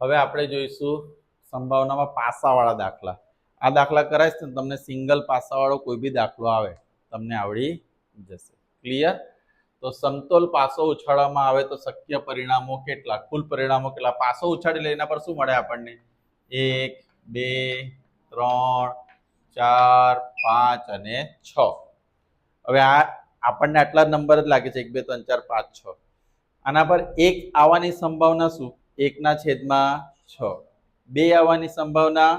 હવે આપણે જોઈશું સંભાવનામાં પાસાવાળા દાખલા. આ દાખલા કરાઈશ તો તમને સિંગલ પાસાવાળો કોઈ બી દાખલો આવે તમને આવડી જશે. ક્લિયર? તો સમતોલ પાસો ઉછાળવામાં આવે તો શક્ય પરિણામો કેટલા? કુલ પરિણામો કેટલા? પાસો ઉછાળી લે એના પર શું મળે આપણને? 1 2 3 4 5 અને 6. હવે આ આપણને આટલા નંબર જ લાગે છે 1 2 3 4 5 6. આના પર 1 આવવાની સંભાવના શું? 1/6. 2 આવવાની સંભાવના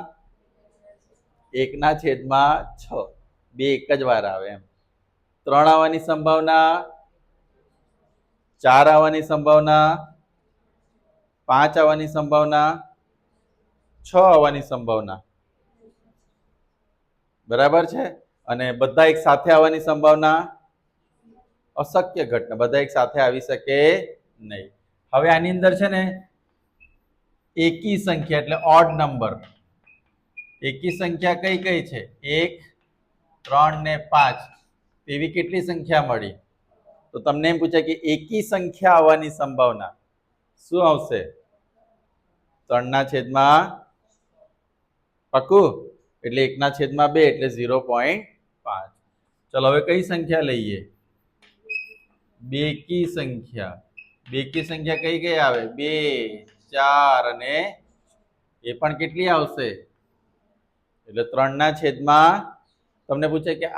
1/6. 2 એક જ વાર આવે એમ. 3 આવવાની સંભાવના, 4 આવવાની સંભાવના, 5 આવવાની સંભાવના, 6 આવવાની સંભાવના. બરાબર છે? અને બધા એક સાથે આવવાની સંભાવના અશક્ય ઘટના, બધા એક સાથે આવી શકે નહીં. હવે આની અંદર છે ને એકી સંખ્યા એટલે ઓડ નંબર. એકી સંખ્યા કઈ કઈ છે? 1 3 ને 5 એવી કેટલી સંખ્યા મળી? તો તમને એમ પૂછાય કે એકી સંખ્યા આવવાની સંભાવના શું આવશે? 3/, પાકું? એટલે 1/2 એટલે 0.5. ચલો હવે કઈ સંખ્યા લઈએ? બેકી સંખ્યા. બેકી સંખ્યા કઈ કઈ આવે? 2 4 અને એ પણ કેટલી આવશે? એટલે 3/, તમને પૂછે કે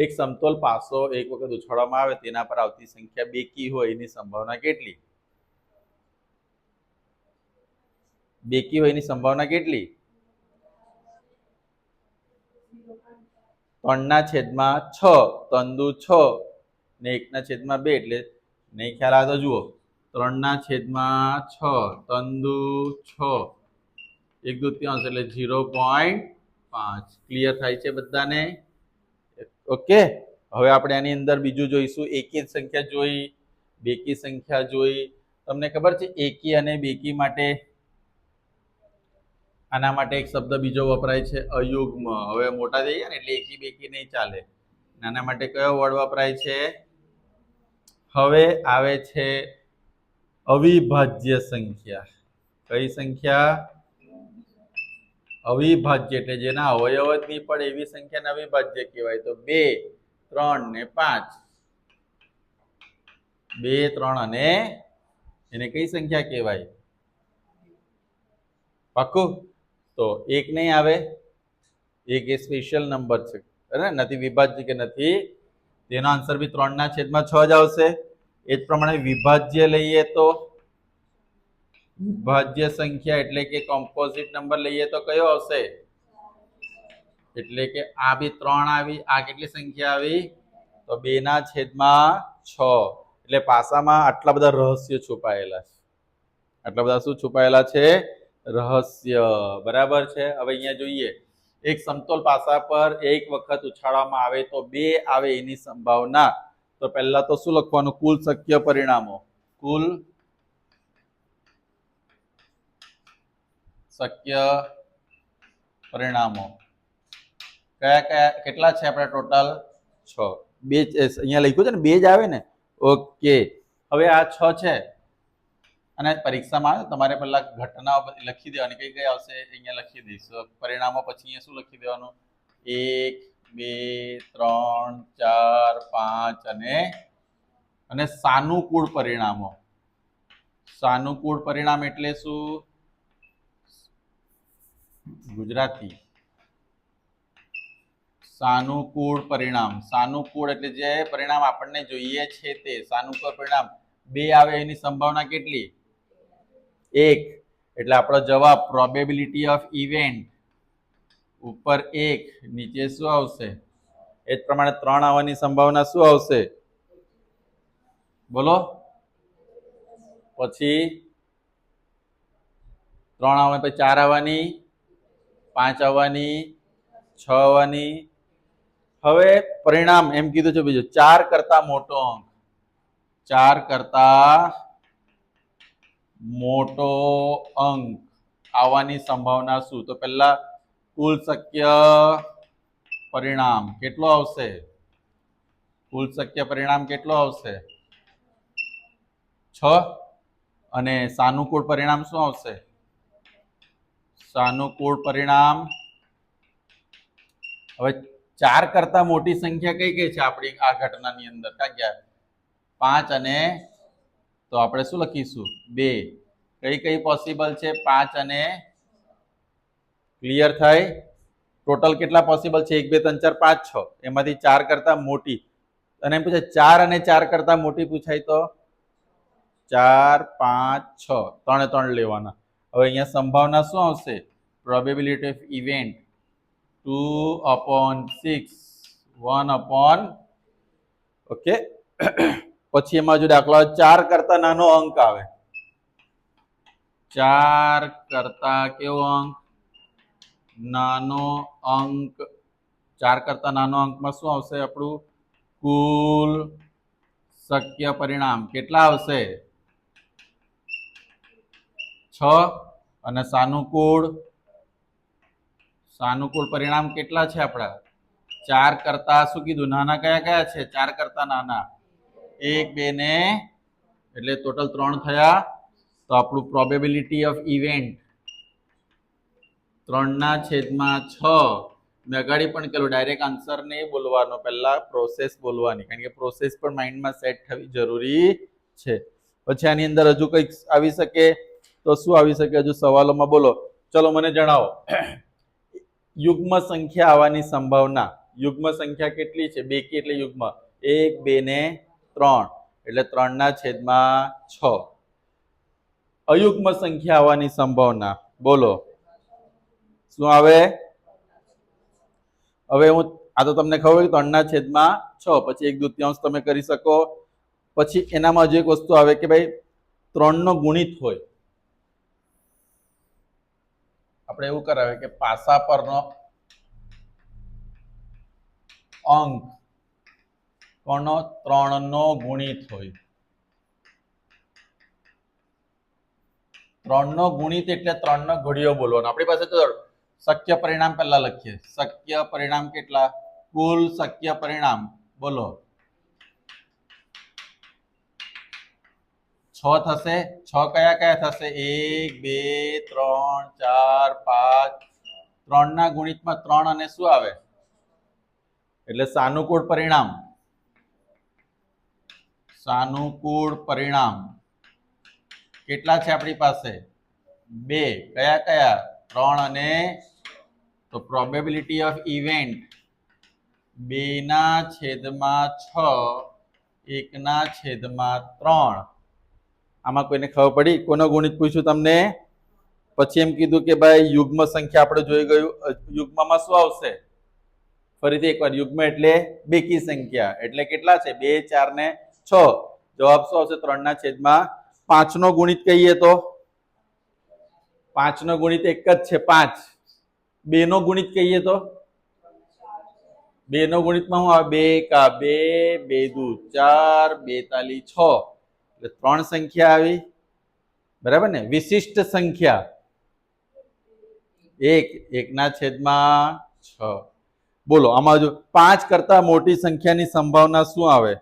એક સમતોલ પાસો એક વખત ઉછાળવામાં આવે તેના પર આવતી સંખ્યા બેકી હોય એની સંભાવના કેટલી? બેકી હોય એની સંભાવના કેટલી? 3/6. 3×6 ને 1/2 એટલે નહીં ખ્યાલ આવે તો જુઓ. 3/6 3×6 1/2 એટલે 0.5. ક્લિયર થાય છે બધાને? ઓકે. હવે આપણે આની અંદર બીજું જોઈશું. એકી સંખ્યા જોઈ, બેકી સંખ્યા જોઈ. તમને ખબર છે એકી અને બેકી માટે આના માટે એક શબ્દ બીજો વપરાય છે અયુગ્મ. હવે મોટા થઈ ગયા ને એટલે એકી બેકી નહીં ચાલે. આના માટે કયો વર્ડ વપરાય છે? હવે આવે છે અવિભાજ્ય સંખ્યા. કઈ સંખ્યા? અવિભાજ્ય એટલે જેના અવયવ જ નહીં પડે એવી સંખ્યાને અવિભાજ્ય કહેવાય. તો 2 3 ને 5. 2 3 અને એને કઈ સંખ્યા કહેવાય? પાક્કું? તો એક નહીં આવે. એક એ સ્પેશિયલ નંબર છે, નથી વિભાજ્ય કે નથી. તેનો આન્સર બી 3/6 જ આવશે. એ જ પ્રમાણે વિભાજ્ય લઈએ તો વિભાજ્ય સંખ્યા એટલે કે કોમ્પોઝિટ નંબર લઈએ તો કયો આવશે? એટલે કે આ બી 3 આવી. આ કેટલી સંખ્યા આવી? તો 2/6. એટલે પાસામાં આટલા બધા રહસ્ય છુપાયેલા છે. આટલા બધા શું છુપાયેલા છે? રહસ્ય. બરાબર છે? હવે અહીંયા જોઈએ. એક સમતોલ પાસા પર એક વખત ઉછાળવામાં આવે તો 2 આવે એની સંભાવના. તો પહેલા તો શું લખવાનું? કુલ શક્ય પરિણામો. કુલ શક્ય પરિણામો કયા કયા કેટલા છે આપણે? ટોટલ 6. 2 અહીંયા લખ્યું છે ને 2 જ આવે ને? ઓકે. હવે આ 6 છે અને પરીક્ષામાં આવે તમારે પહેલા ઘટનાઓ લખી દેવાની. કઈ કઈ આવશે અહીંયા લખી દઈશું. પરિણામો પછી અહીંયા શું લખી દેવાનું? 1 2 3 4 5 અને સાનુકૂળ પરિણામો. સાનુકૂળ પરિણામ એટલે શું? ગુજરાતી. સાનુકૂળ પરિણામ. સાનુકૂળ એટલે જે પરિણામ આપણને જોઈએ છે તે. સાનુકૂળ પરિણામ 2 આવે એની સંભાવના કેટલી? 1. એટલે આપણો જવાબ પ્રોબેબિલિટી ઓફ ઇવેન્ટ ઉપર 1, નીચે શું આવશે? એ જ પ્રમાણે 3 આવવાની સંભાવના શું આવશે? બોલો. પછી 3 આવવાની, પછી 4 આવવાની, 5 આવવાની, 6 આવવાની. હવે પરિણામ એમ કીધું છે બીજું 4 કરતા મોટો અંક. 4 કરતા મોટો અંક આવવાની સંભાવના શું? તો પહેલા કુલ શક્ય પરિણામ કેટલો આવશે? કુલ શક્ય પરિણામ કેટલો આવશે? 6. અને સાનુકૂળ પરિણામ શું આવશે? સાનુકૂળ પરિણામ. હવે 4 કરતા મોટી સંખ્યા કઈ કઈ છે આપણી આ ઘટનાની અંદર? કા ગયા 5 અને તો આપણે શું લખીશું 2. કઈ કઈ પોસિબલ છે? 5 અને ક્લિયર થાય? ટોટલ કેટલા પોસિબલ છે? 1 2 3 4 5 6. એમાંથી 4 કરતા મોટી અને એમ પૂછે 4 અને 4 કરતા મોટી પૂછાય તો 4 5 6 ત્રણે ત્રણ લેવાના. હવે અહીંયા સંભાવના શું આવશે? Probability of event 2/6 1/. ઓકે. પછી એમાં જો દાખલા 4 કરતા નાનો અંક આવે, 4 કરતા કેવો અંક? નાનો અંક. 4 કરતા નાનો અંકમાં શું આવશે આપણું? કુલ શક્ય પરિણામ કેટલા આવશે? 6. અને સાનુકૂળ પરિણામ કેટલા છે આપણા? 4 કરતા શું કીધું? નાના કયા કયા છે? 4 કરતા નાના 1 2 ને એટલે ટોટલ 3 થયા. તો આપણું પ્રોબેબિલિટી ઓફ ઇવેન્ટ 3/6. મેં અગાડી પણ કહેલું ડાયરેક્ટ આન્સર નહીં બોલવાનો, પહેલા પ્રોસેસ બોલવાની, કારણ કે પ્રોસેસ પણ માઇન્ડમાં સેટ થવી જરૂરી છે. પછી આની અંદર હજુ કંઈક આવી શકે તો શું આવી શકે? હજુ સવાલોમાં બોલો. ચલો મને જણાવો. યુગ્મ સંખ્યા આવવાની સંભાવના. યુગ્મ સંખ્યા કેટલી છે? બેકી એટલે યુગ્મ 1 2 ને 3 એટલે 3/6. અયુગ્મ સંખ્યા આવવાની સંભાવના બોલો શું આવે? હવે હું આ તો તમને ખબર 3/6. પછી 1/2 તમે કરી શકો. પછી એનામાં જે એક વસ્તુ આવે કે ભાઈ 3 નો ગુણિત હોય. આપણે એવું કરાવે કે પાસા પરનો અંક કોનો? 3 નો ગુણિત હોય. 3 નો ગુણિત એટલે 3 નો ઘડિયો બોલવાનો. આપણી પાસે તો શક્ય પરિણામ પહેલા લખીએ. શક્ય પરિણામ કેટલા? કુલ શક્ય પરિણામ બોલો 6 થશે. 6 કયા કયા થશે? 1 2 3 4 5. 3 ના ગુણિતમાં 3 અને શું આવે? એટલે સાનુકૂળ પરિણામ. સાનુકૂળ પરિણામ કેટલા છે આપણી પાસે? 2. કયા કયા? 3 અને તો પ્રોબેબિલિટી ઓફ ઇવેન્ટ 2/6 1/3. આમાં કોઈને ખબર પડી? કોનો ગુણિત પૂછ્યું તમને? પછી એમ કીધું કે ભાઈ યુગ્મ સંખ્યા આપણે જોઈ ગયું. યુગ્મમાં શું આવશે? ફરીથી એકવાર યુગ્મ એટલે બેકી સંખ્યા એટલે કેટલા છે? 2 4 ને 6. જવાબ શું આવશે? 3/5 નો ગુણિત કહીએ તો 5 નો ગુણિત એક જ છે 5. 2 નો ગુણિત કહીએ તો 2 નો ગુણિતમાં શું આવે? 2 2 2 4 2 તાલી 6 એટલે 3 સંખ્યા આવી. બરાબર ને? વિશિષ્ટ સંખ્યા 1/6. બોલો આમાં જો 5 કરતા મોટી સંખ્યાની સંભાવના શું આવે?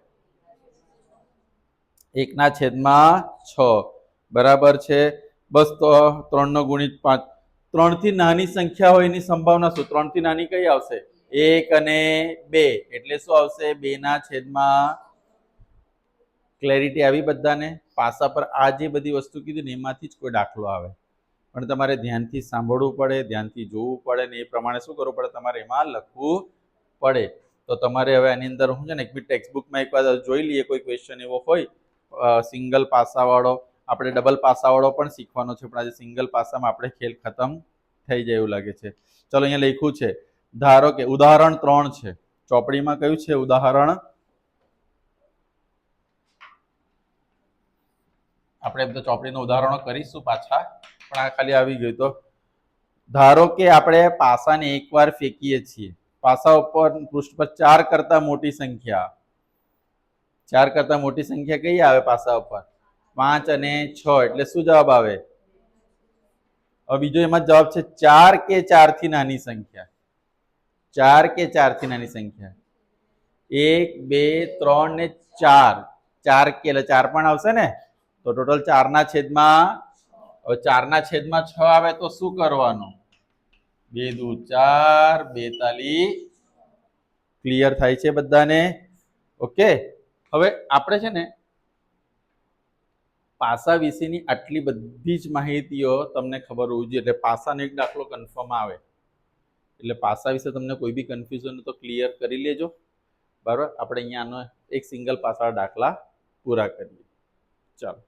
1/6. બરાબર છે. બસ તો 3 નો ગુણિત 5. 3 થી નાની સંખ્યા હોય એની સંભાવના શું? 3 થી નાની કઈ આવશે? 1 અને 2 એટલે શું આવશે? 2/. ક્લેરિટી આવી બધાને? પાસા પર આ જે બધી વસ્તુ કીધી ને એમાંથી જ કોઈ દાખલો આવે, પણ તમારે ધ્યાનથી સાંભળવું પડે, ધ્યાનથી જોવું પડે ને એ પ્રમાણે શું કરવું પડે? તમારે એમાં લખવું પડે. તો તમારે હવે આની અંદર હું છે ને એક બી ટેક્સ્ટબુકમાં એકવાર જોઈ લઈએ કોઈ ક્વેશ્ચન એવો હોય સિંગલ પાસાવાળો. આપણે ડબલ પાસાવાળો પણ શીખવાનો છે, પણ આજે સિંગલ પાસામાં આપણે ખેલ ખતમ થઈ જાય એવું લાગે છે. ચલો અહીંયા લખ્યું છે, ધારો કે ઉદાહરણ 3 છે ચોપડીમાં. કયું છે ઉદાહરણ? આપણે એમ તો ચોપડીનું ઉદાહરણો કરીશું પાછા, પણ આ ખાલી આવી ગયું. તો ધારો કે આપણે પાસાને એકવાર ફેંકીએ છીએ. પાસા ઉપર પૃષ્ઠ પર 4 કરતા મોટી સંખ્યા. 4 કરતા મોટી સંખ્યા કઈ આવે પાસા ઉપર? 5 અને 6 એટલે શું જવાબ આવે? હવે બીજો એમાં જવાબ છે 4 કે 4 થી નાની સંખ્યા. 4 કે 4 થી નાની સંખ્યા 1 2 3 ને 4. 4 કે એટલે 4 પણ આવશે ને? તો ટોટલ 4/. હવે 4 ના છેદમાં 6 આવે તો શું કરવાનું? 2 દુ 4, 2 તાલી ક્લિયર થાય છે બધાને? ઓકે, હવે આપણે છે ને પાસા વિશેની આટલી બધી જ માહિતીઓ તમને ખબર હોવી જોઈએ. એટલે પાસાનો એક દાખલો કન્ફર્મ આવે એટલે પાસા વિશે તમને કોઈ બી કન્ફ્યુઝન તો ક્લિયર કરી લેજો. બરાબર, આપણે અહીંયા આનો એક સિંગલ પાસા દાખલા પૂરા કરીએ. ચાલો.